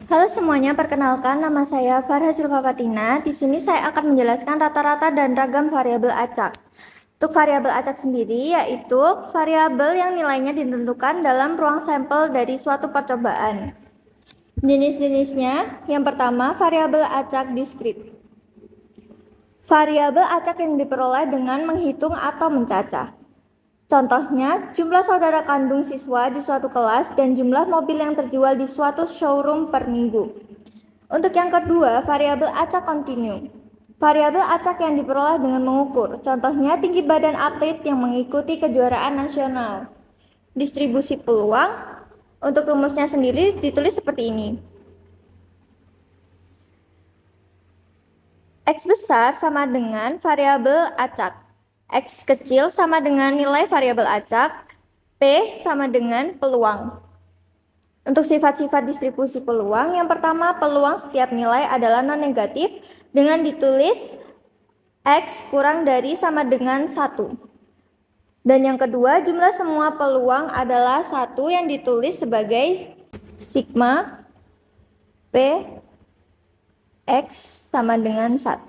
Halo semuanya, perkenalkan nama saya Farha Silvapatina. Di sini saya akan menjelaskan rata-rata dan ragam variabel acak. Untuk variabel acak sendiri yaitu variabel yang nilainya ditentukan dalam ruang sampel dari suatu percobaan. Jenis-jenisnya, yang pertama variabel acak diskrit. Variabel acak yang diperoleh dengan menghitung atau mencacah. Contohnya, jumlah saudara kandung siswa di suatu kelas dan jumlah mobil yang terjual di suatu showroom per minggu. Untuk yang kedua, variabel acak kontinu. Variabel acak yang diperoleh dengan mengukur, contohnya tinggi badan atlet yang mengikuti kejuaraan nasional. Distribusi peluang, untuk rumusnya sendiri ditulis seperti ini. X besar sama dengan variabel acak. X kecil sama dengan nilai variabel acak. P sama dengan peluang. Untuk sifat-sifat distribusi peluang, yang pertama peluang setiap nilai adalah non-negatif dengan ditulis X kurang dari sama dengan 1. Dan yang kedua, jumlah semua peluang adalah 1 yang ditulis sebagai sigma P X sama dengan 1.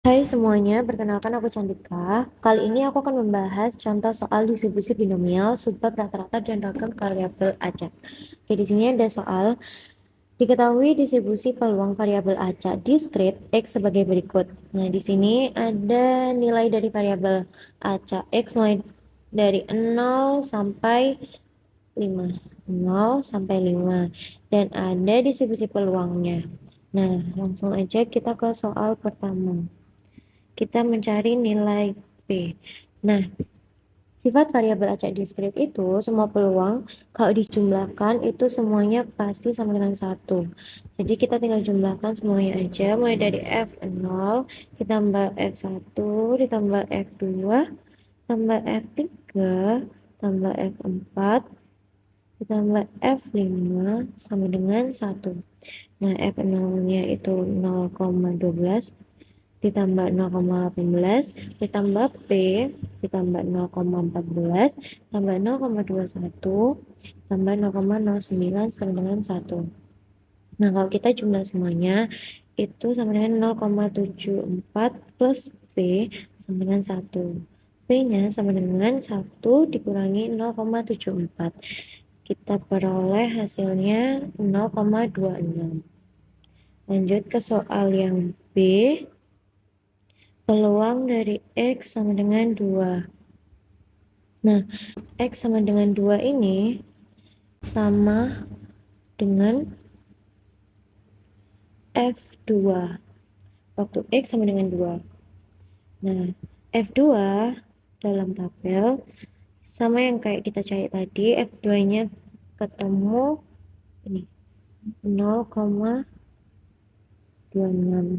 Hai semuanya, perkenalkan aku Cantika. Kali ini aku akan membahas contoh soal distribusi binomial, subbab rata-rata dan ragam variabel acak. Oke, di sini ada soal diketahui distribusi peluang variabel acak diskrit X sebagai berikut. Nah, di sini ada nilai dari variabel acak X mulai dari 0 sampai 5. 0 sampai 5 dan ada distribusi peluangnya. Nah, langsung aja kita ke soal pertama. Kita mencari nilai P. Nah, sifat variabel acak diskrit itu semua peluang kalau dijumlahkan itu semuanya pasti sama dengan 1. Jadi kita tinggal jumlahkan semuanya aja, mulai dari F0 ditambah F1 ditambah F2 tambah F3 tambah F4 ditambah F5 sama dengan 1. Nah, F0-nya itu 0,12 ditambah 0,18 ditambah P ditambah 0,14 tambah 0,21 tambah 0,09 sama dengan 1. Nah, kalau kita jumlah semuanya itu sama dengan 0,74 plus P sama dengan 1. P-nya sama dengan 1 dikurangi 0,74. Kita peroleh hasilnya 0,26. Lanjut ke soal yang B. Peluang dari X sama dengan 2. Nah, X sama dengan 2 ini sama dengan F2. Waktu X sama dengan 2. Nah, F2 dalam tabel sama yang kayak kita cari tadi, F2-nya ketemu ini 0,26.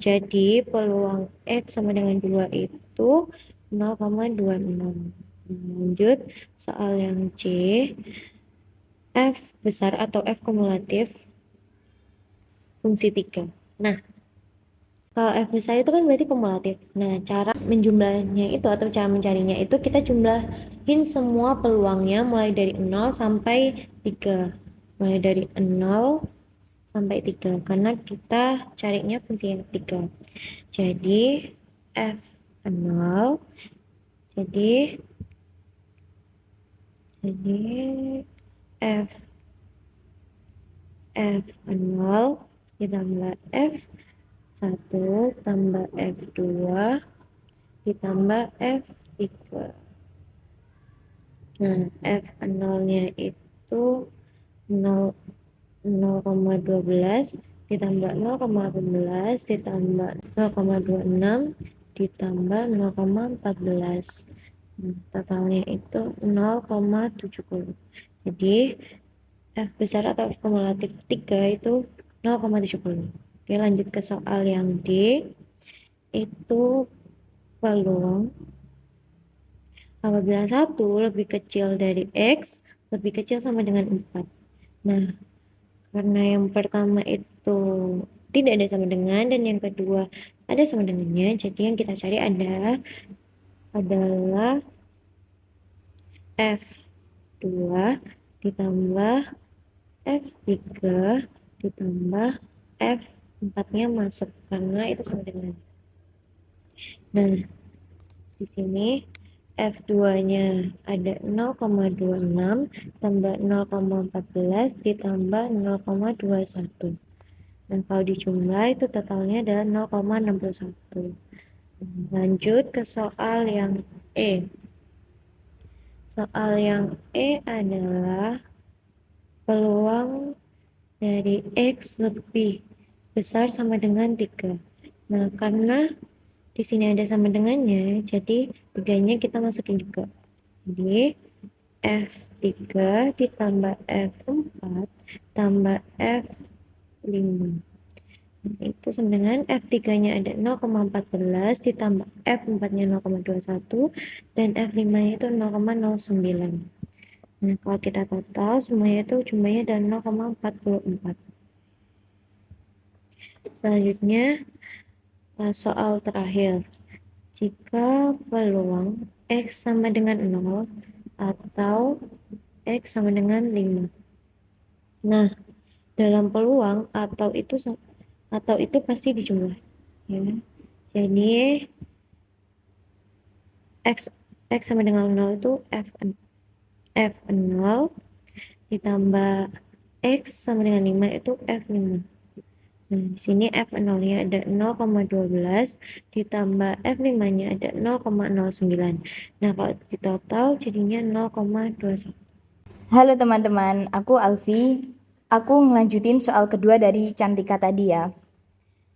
Jadi peluang X sama dengan 2 itu 0,26. Lanjut soal yang C. F besar atau F kumulatif fungsi 3. Nah, kalau F besar itu kan berarti kumulatif. Nah, cara menjumlahnya itu atau cara mencarinya itu kita jumlahin semua peluangnya mulai dari 0 sampai 3. Mulai dari 0 sampai 3 karena kita carinya fungsi yang 3. Jadi F0 jadi F F0 ditambah F1 tambah F2 ditambah F3. Nah, F0-nya itu 0,12 ditambah 0,18 ditambah 0,26 ditambah 0,14. Nah, totalnya itu 0,70. Jadi F besar atau F kumulatif 3 itu 0,70. Oke, lanjut ke soal yang D. Itu peluang apabila 1 lebih kecil dari X, lebih kecil sama dengan 4. Nah, karena yang pertama itu tidak ada sama dengan dan yang kedua ada sama dengannya, jadi yang kita cari adalah F2 ditambah F3 ditambah F4-nya masuk karena itu sama dengan. Nah, di sini F2-nya ada 0,26 tambah 0,14 ditambah 0,21. Nah, kalau dijumlah itu totalnya adalah 0,61. Lanjut ke soal yang E. Soal yang E adalah peluang dari X lebih besar sama dengan 3. Nah, karena di sini ada sama dengannya, jadi 3-nya kita masukin juga. Jadi, F3 ditambah F4 tambah F5. Nah, itu sama dengan F3-nya ada 0,14 ditambah F4-nya 0,21 dan F5-nya itu 0,09. Nah, kalau kita total semuanya itu jumlahnya ada 0,44. Selanjutnya, soal terakhir. Jika peluang X sama dengan 0 atau X sama dengan 5. Nah, dalam peluang atau itu pasti dijumlah. Ya. Jadi, X sama dengan 0 itu F0 ditambah X sama dengan 5 itu F5. Nah, di sini F0-nya ada 0,12 ditambah F5-nya ada 0,09. Nah, kalau di total jadinya 0,21. Halo teman-teman, aku Alfi. Aku ngelanjutin soal kedua dari Cantika tadi ya.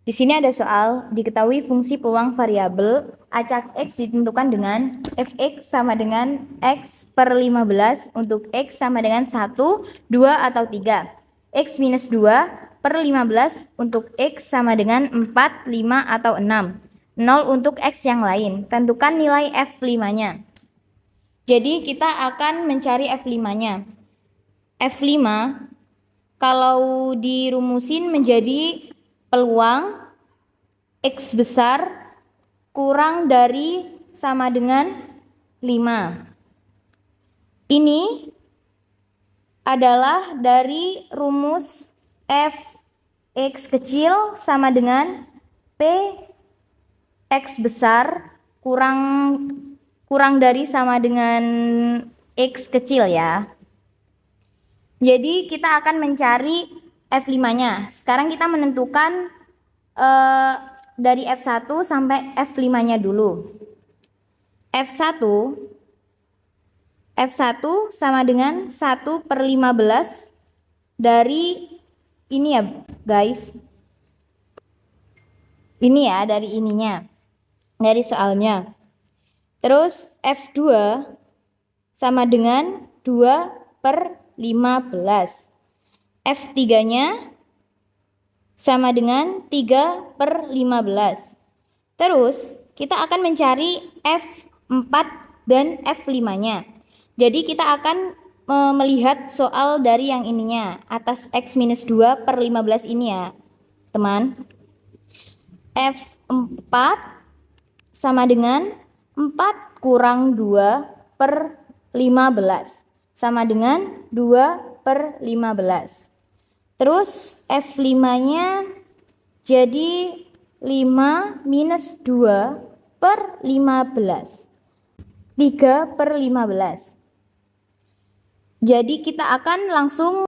Di sini ada soal, diketahui fungsi peluang variabel acak X ditentukan dengan fx sama dengan X per 15 untuk X sama dengan 1, 2, atau 3. X minus 2 per 15 untuk X sama dengan 4, 5, atau 6. 0 untuk X yang lain. Tentukan nilai F5-nya. Jadi kita akan mencari F5-nya. F5 kalau dirumusin menjadi peluang X besar kurang dari sama dengan 5. Ini adalah dari rumus F X kecil sama dengan P X besar kurang dari sama dengan X kecil ya. Jadi kita akan mencari F5-nya. Sekarang kita menentukan dari F1 sampai F5-nya dulu. F1 sama dengan 1 per 15 dari ini ya guys. Ini ya dari ininya. Dari soalnya. Terus F2 sama dengan 2 per 15. F3-nya sama dengan 3 per 15. Terus kita akan mencari F4 dan F5-nya. Jadi kita akan melihat soal dari yang ininya, atas X minus 2 per 15 ini ya teman. F4 sama dengan 4 kurang 2 per 15 sama dengan 2 per 15. Terus F5-nya jadi 5 minus 2 per 15. 3 per 15. Jadi kita akan langsung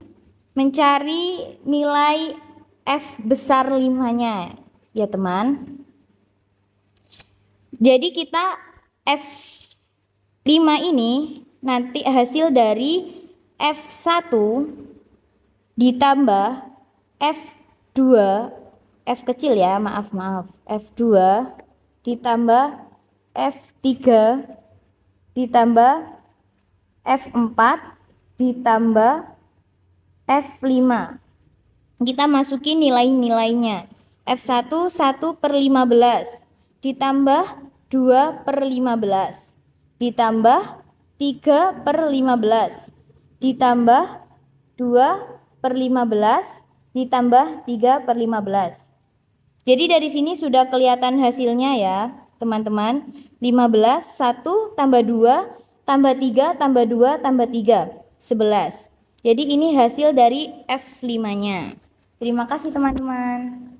mencari nilai F besar 5-nya ya teman. Jadi kita F5 ini nanti hasil dari F1 ditambah F2, F kecil ya, maaf, F2 ditambah F3 ditambah F4 ditambah F5. Kita masukin nilai-nilainya. F1 1 per 15 ditambah 2 per 15 ditambah 3 per 15 ditambah 2 per 15 ditambah 3 per 15. Jadi dari sini sudah kelihatan hasilnya ya teman-teman. 15, 1 tambah 2 tambah 3 tambah 2 tambah 3, 11. Jadi ini hasil dari F5-nya. Terima kasih teman-teman.